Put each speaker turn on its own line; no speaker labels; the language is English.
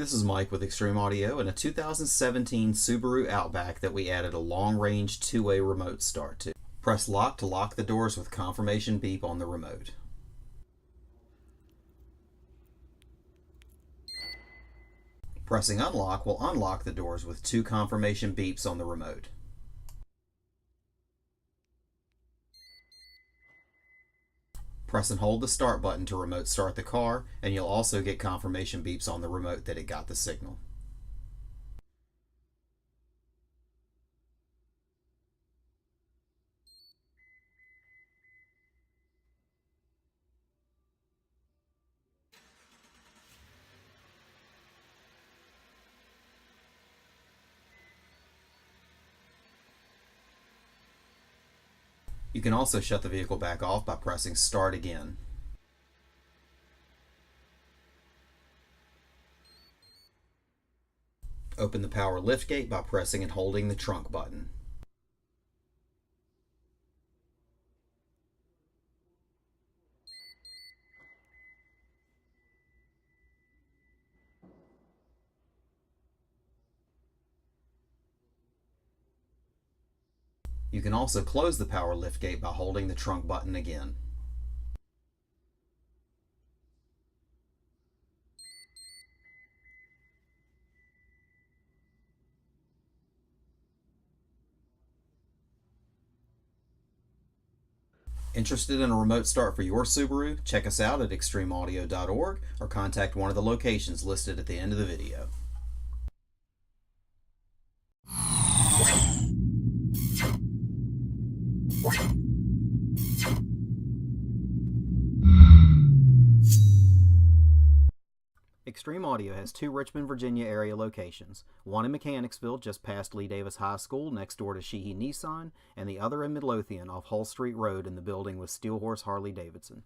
This is Mike with Extreme Audio and a 2017 Subaru Outback that we added a long-range two-way remote start to. Press lock to lock the doors with confirmation beep on the remote. Pressing unlock will unlock the doors with two confirmation beeps on the remote. Press and hold the start button to remote start the car, and you'll also get confirmation beeps on the remote that it got the signal. You can also shut the vehicle back off by pressing start again. Open the power liftgate by pressing and holding the trunk button. You can also close the power liftgate by holding the trunk button again. Interested in a remote start for your Subaru? Check us out at extremeaudio.org or contact one of the locations listed at the end of the video. Extreme Audio has two Richmond, Virginia area locations, one in Mechanicsville just past Lee Davis High School next door to Sheehy Nissan, and the other in Midlothian off Hull Street Road in the building with Steelhorse Harley Davidson.